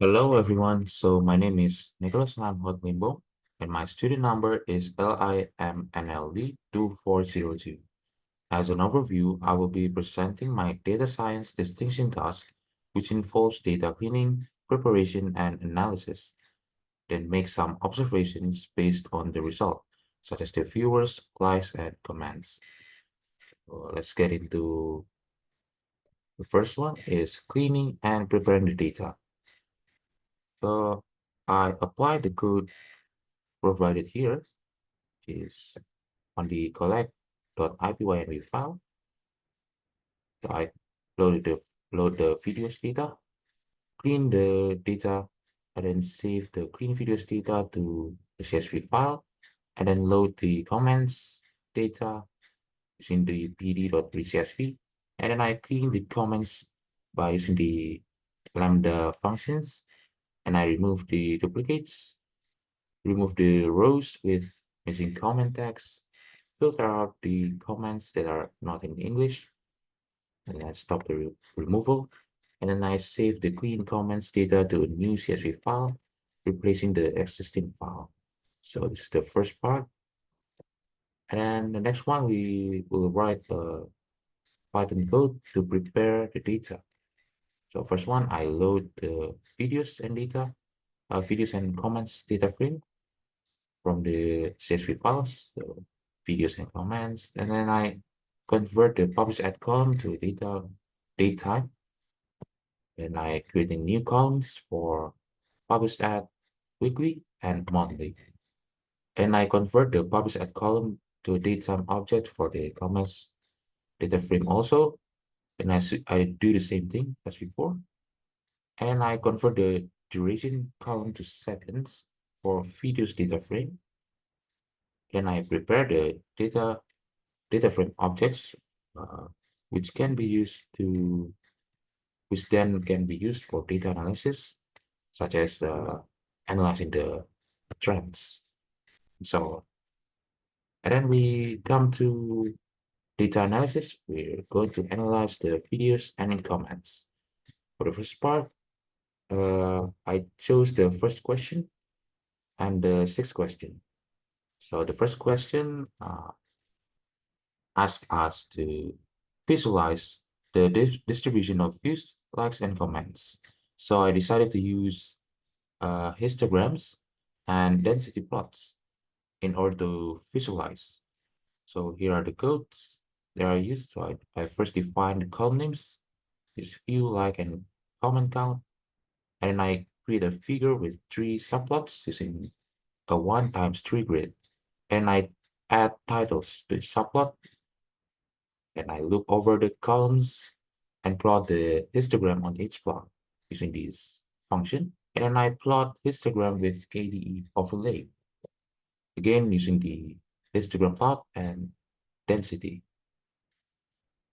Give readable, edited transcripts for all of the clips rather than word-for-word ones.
Hello, everyone. So my name is Nicholas Lamhot Limbo, and my student number is LIMNLD2402. As an overview, I will be presenting my data science distinction task, which involves data cleaning, preparation, and analysis, then make some observations based on the result, such as the viewers, likes, and comments. So let's get into the first one is cleaning and preparing the data. So I apply the code provided here is on the collect.ipynb file. So I load the videos data, clean the data, and then save the clean videos data to the CSV file, and then load the comments data using the pd.csv, and then I clean the comments by using the lambda functions, and I remove the duplicates, remove the rows with missing comment tags, filter out the comments that are not in English, and then I stop the removal. And then I save the clean comments data to a new CSV file, replacing the existing file. So this is the first part. And then the next one, we will write a Python code to prepare the data. So first one, I load the videos and data, videos and comments data frame from the CSV files, so videos and comments, and then I convert the publish at column to date type, and I create a new columns for published at weekly and monthly, and I convert the publish at column to a datetime object for the comments data frame also, and I do the same thing as before, and I convert the duration column to seconds for videos data frame. Then I prepare the data frame objects, uh, which can be used to, which then can be used for data analysis, such as analyzing the trends. So, and then we come to data analysis. We're going to analyze the videos and comments. For the first part, I chose the first question and the sixth question. So the first question asks us to visualize the distribution of views, likes, and comments. So I decided to use histograms and density plots in order to visualize. So here are the codes that are used. So I first define the column names, this view, like, and comment count, and then I create a figure with three subplots using a 1 times 3 grid. And I add titles to each subplot, and I loop over the columns and plot the histogram on each plot using this function. And then I plot histogram with KDE overlay, again using the histogram plot and density.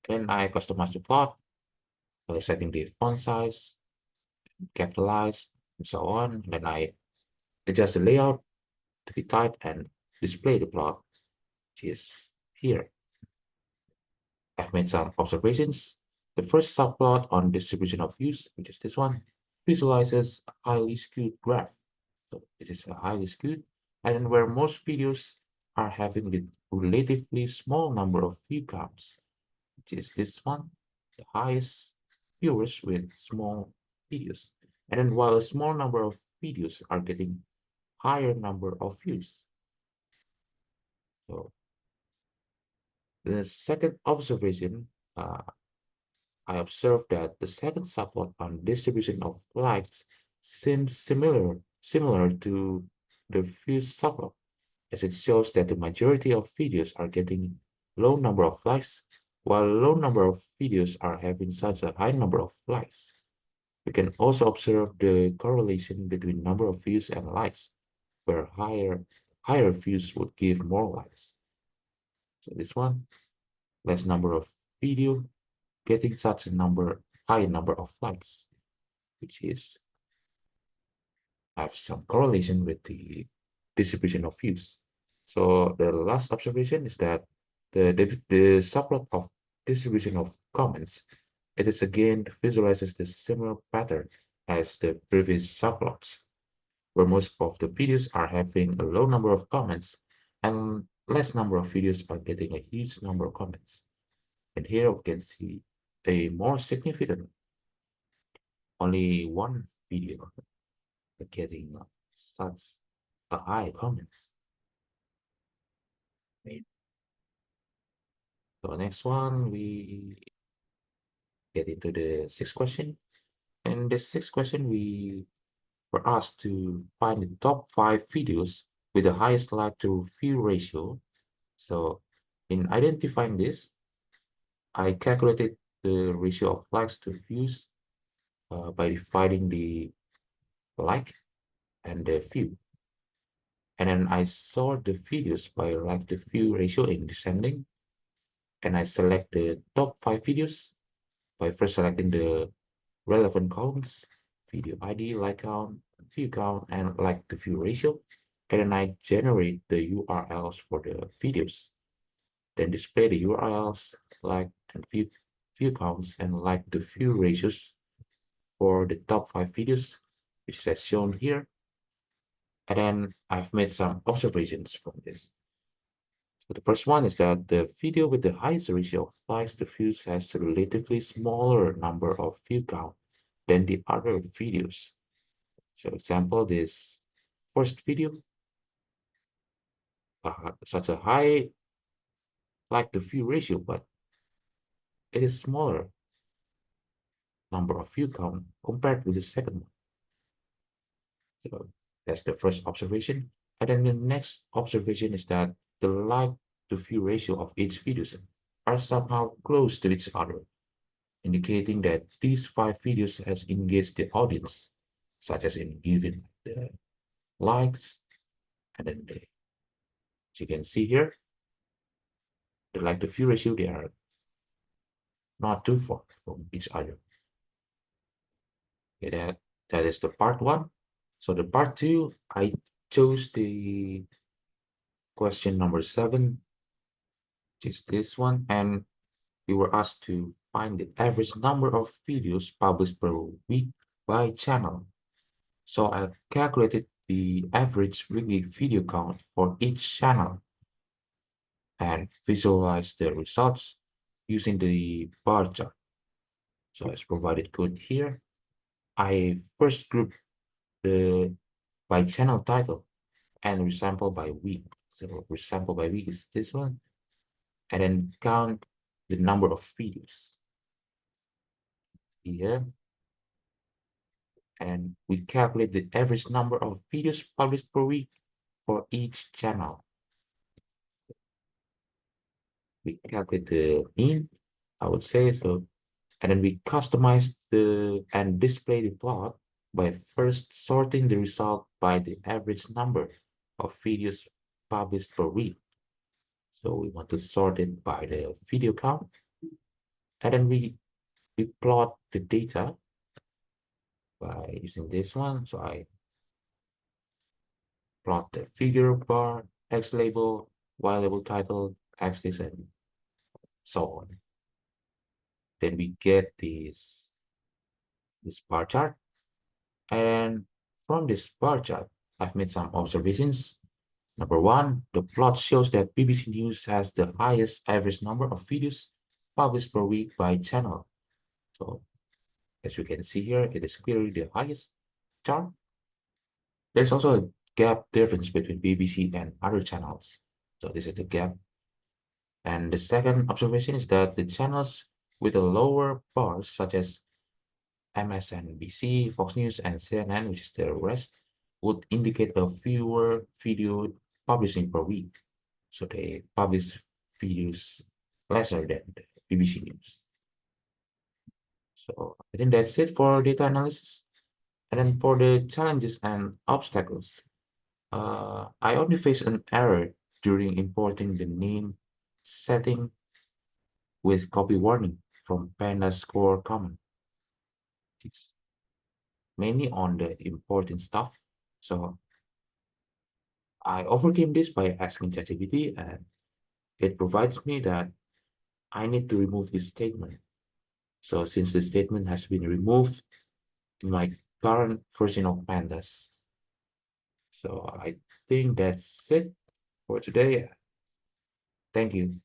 Then I customize the plot by setting the font size, capitalize, and so on. Then I adjust the layout to be tight and display the plot, which is here. I've made some observations. The first subplot on distribution of views, which is this one, visualizes a highly skewed graph. So this is a highly skewed, and where most videos are having the relatively small number of view counts, which is this one, the highest viewers with small videos. And then while a small number of videos are getting higher number of views. So the second observation, I observed that the second subplot on distribution of likes seems similar to the first subplot, as it shows that the majority of videos are getting low number of likes, while low number of videos are having such a high number of likes. We can also observe the correlation between number of views and likes, where higher views would give more likes. So this one, less number of video getting such a high number of likes, which is have some correlation with the distribution of views. So the last observation is that the subplot of distribution of comments, it is again visualizes the similar pattern as the previous subplots, where most of the videos are having a low number of comments and less number of videos are getting a huge number of comments. And here we can see a more significant, only one video getting such a high comments. Right. So next one, we get into the sixth question. And the sixth question, we were asked to find the top 5 videos with the highest like to view ratio. So in identifying this, I calculated the ratio of likes to views by dividing the like and the view. And then I sort the videos by like to view ratio in descending. And I select the top 5 videos by first selecting the relevant columns, video ID, like count, view count, and like to view ratio. And then I generate the URLs for the videos. Then display the URLs, like and view counts, and like to view ratios for the top 5 videos, which is as shown here. And then I've made some observations from this. So the first one is that the video with the highest ratio of likes to views has a relatively smaller number of view count than the other videos. So example, this first video, such a high like to view ratio, but it is smaller number of view count compared with the second one. So that's the first observation. And then the next observation is that the like to view ratio of each videos are somehow close to each other, indicating that these 5 videos has engaged the audience, such as in giving the likes, and then the, as you can see here, the like to view ratio, they are not too far from each other. Okay, that is the part one. So the part two, I chose the question number 7, which is this one, and we were asked to find the average number of videos published per week by channel. So I calculated the average weekly video count for each channel and visualized the results using the bar chart. So as provided code here, I first grouped the by channel title and resample by week. So resample by week is this one, and then count the number of videos here, and we calculate the average number of videos published per week for each channel. We calculate the mean, I would say so, and then we customize the and display the plot by first sorting the result by the average number of videos published per week. So we want to sort it by the video count, and then we plot the data by using this one. So I plot the figure bar, X label, Y label title, axis, and so on. Then we get this bar chart. And from this bar chart, I've made some observations. Number one, the plot shows that BBC News has the highest average number of videos published per week by channel. So as you can see here, it is clearly the highest chart. There's also a gap difference between BBC and other channels. So this is the gap. And the second observation is that the channels with a lower bars, such as MSNBC, Fox News, and CNN, which is the rest, would indicate a fewer video publishing per week. So they publish videos lesser than the BBC News. So I think that's it for data analysis. And then for the challenges and obstacles, I only faced an error during importing the name setting with copy warning from Panda Score comment. It's mainly on the important stuff. So I overcame this by asking ChatGPT, and it provides me that I need to remove this statement. So since the statement has been removed in my current version of pandas. So I think that's it for today. Thank you.